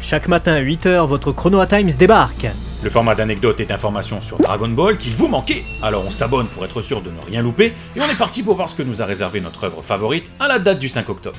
Chaque matin à 8 h, votre Chronoa Times débarque. Le format d'anecdotes et d'informations sur Dragon Ball qu'il vous manquait. Alors on s'abonne pour être sûr de ne rien louper, et on est parti pour voir ce que nous a réservé notre œuvre favorite à la date du 5 octobre.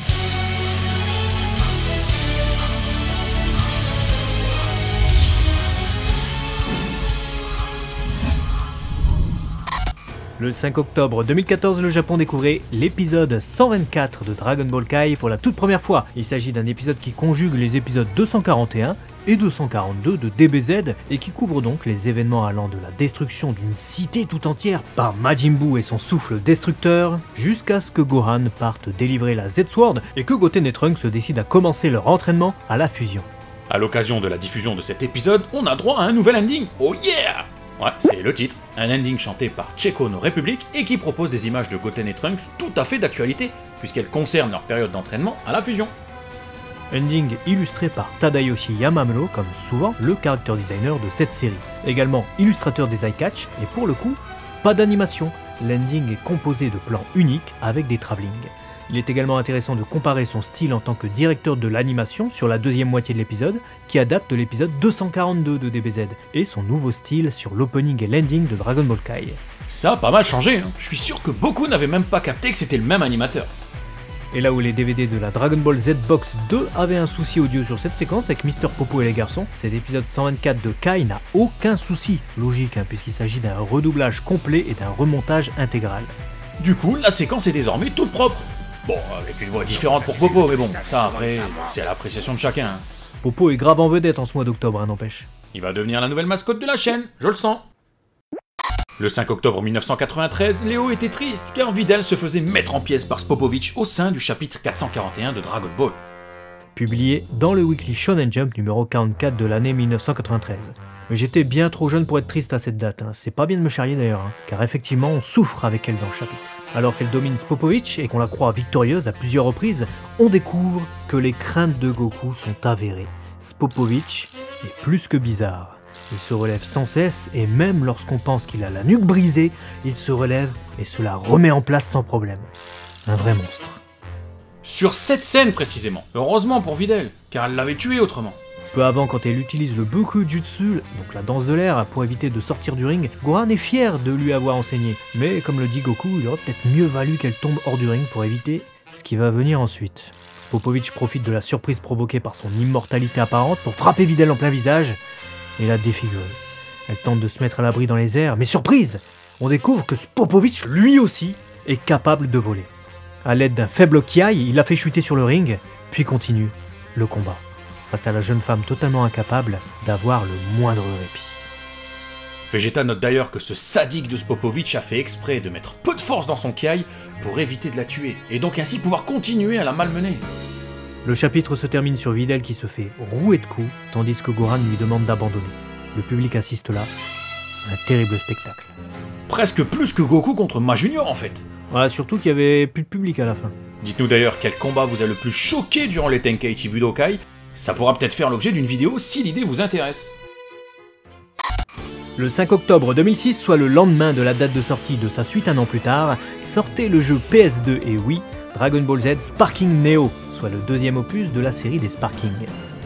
Le 5 octobre 2014, le Japon découvrait l'épisode 124 de Dragon Ball Kai pour la toute première fois. Il s'agit d'un épisode qui conjugue les épisodes 241 et 242 de DBZ et qui couvre donc les événements allant de la destruction d'une cité tout entière par Majin Buu et son souffle destructeur jusqu'à ce que Gohan parte délivrer la Z-Sword et que Goten et Trunks se décident à commencer leur entraînement à la fusion. À l'occasion de la diffusion de cet épisode, on a droit à un nouvel ending. Oh yeah! Ouais, c'est le titre, un ending chanté par Checo no Republic et qui propose des images de Goten et Trunks tout à fait d'actualité, puisqu'elles concernent leur période d'entraînement à la fusion. Ending illustré par Tadayoshi Yamamuro, comme souvent le character designer de cette série. Également illustrateur des eye-catch, et pour le coup, pas d'animation. L'ending est composé de plans uniques avec des travelling. Il est également intéressant de comparer son style en tant que directeur de l'animation sur la deuxième moitié de l'épisode, qui adapte l'épisode 242 de DBZ, et son nouveau style sur l'opening et l'ending de Dragon Ball Kai. Ça a pas mal changé, hein. Je suis sûr que beaucoup n'avaient même pas capté que c'était le même animateur. Et là où les DVD de la Dragon Ball Z Box 2 avaient un souci audio sur cette séquence avec Mister Popo et les garçons, cet épisode 124 de Kai n'a aucun souci, logique puisqu'il s'agit d'un redoublage complet et d'un remontage intégral. Du coup, la séquence est désormais toute propre. Bon, avec une voix différente pour Popo, mais bon, ça après, c'est à l'appréciation de chacun. Hein. Popo est grave en vedette en ce mois d'octobre, n'empêche. Il va devenir la nouvelle mascotte de la chaîne, je le sens. Le 5 octobre 1993, Léo était triste car Videl se faisait mettre en pièces par Spopovich au sein du chapitre 441 de Dragon Ball. Publié dans le Weekly Shonen Jump numéro 44 de l'année 1993. Mais j'étais bien trop jeune pour être triste à cette date, c'est pas bien de me charrier d'ailleurs, car effectivement on souffre avec elle dans le chapitre. Alors qu'elle domine Spopovich et qu'on la croit victorieuse à plusieurs reprises, on découvre que les craintes de Goku sont avérées. Spopovich est plus que bizarre. Il se relève sans cesse et même lorsqu'on pense qu'il a la nuque brisée, il se relève et se la remet en place sans problème. Un vrai monstre. Sur cette scène précisément, heureusement pour Videl, car elle l'avait tué autrement. Peu avant, quand elle utilise le Bukujutsu, donc la danse de l'air, pour éviter de sortir du ring, Gohan est fier de lui avoir enseigné. Mais comme le dit Goku, il aurait peut-être mieux valu qu'elle tombe hors du ring pour éviter ce qui va venir ensuite. Spopovich profite de la surprise provoquée par son immortalité apparente pour frapper Videl en plein visage et la défigurer. Elle tente de se mettre à l'abri dans les airs, mais surprise! On découvre que Spopovich, lui aussi, est capable de voler. À l'aide d'un faible kiai, il la fait chuter sur le ring, puis continue le combat. Face à la jeune femme totalement incapable d'avoir le moindre répit. Vegeta note d'ailleurs que ce sadique de Spopovich a fait exprès de mettre peu de force dans son kiai pour éviter de la tuer, et donc ainsi pouvoir continuer à la malmener. Le chapitre se termine sur Videl qui se fait rouer de coups, tandis que Gohan lui demande d'abandonner. Le public assiste là, un terrible spectacle. Presque plus que Goku contre Ma Junior en fait. Ouais, surtout qu'il y avait plus de public à la fin. Dites-nous d'ailleurs quel combat vous a le plus choqué durant les Tenkaichi Budokai. Ça pourra peut-être faire l'objet d'une vidéo si l'idée vous intéresse. Le 5 octobre 2006, soit le lendemain de la date de sortie de sa suite un an plus tard, sortait le jeu PS2 et Wii, Dragon Ball Z Sparking Neo, soit le deuxième opus de la série des Sparking.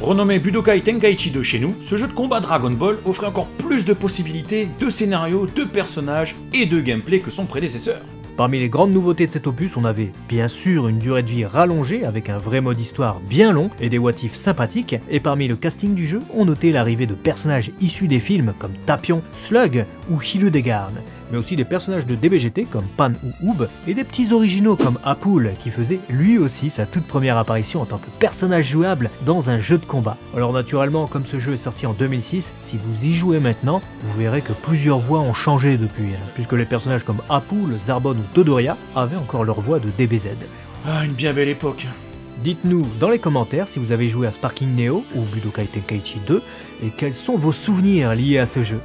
Renommé Budokai Tenkaichi 2 chez nous, ce jeu de combat Dragon Ball offrait encore plus de possibilités, de scénarios, de personnages et de gameplay que son prédécesseur. Parmi les grandes nouveautés de cet opus, on avait bien sûr une durée de vie rallongée avec un vrai mode histoire bien long et des what-if sympathiques, et parmi le casting du jeu, on notait l'arrivée de personnages issus des films comme Tapion, Slug ou Hildegard, mais aussi des personnages de DBGT comme Pan ou Oob, et des petits originaux comme Apul qui faisait lui aussi sa toute première apparition en tant que personnage jouable dans un jeu de combat. Alors naturellement, comme ce jeu est sorti en 2006, si vous y jouez maintenant, vous verrez que plusieurs voix ont changé depuis, puisque les personnages comme Apul, Zarbon ou Dodoria avaient encore leur voix de DBZ. Ah, une bien belle époque. Dites-nous dans les commentaires si vous avez joué à Sparking Neo ou Budokai Tenkaichi 2 et quels sont vos souvenirs liés à ce jeu.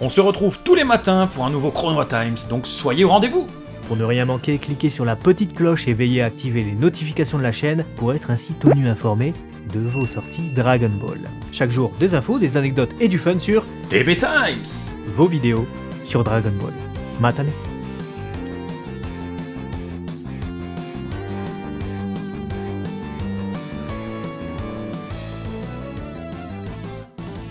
On se retrouve tous les matins pour un nouveau Chronoa Times, donc soyez au rendez-vous. Pour ne rien manquer, cliquez sur la petite cloche et veillez à activer les notifications de la chaîne pour être ainsi tenu informé de vos sorties Dragon Ball. Chaque jour, des infos, des anecdotes et du fun sur DB Times. Vos vidéos sur Dragon Ball. Matane.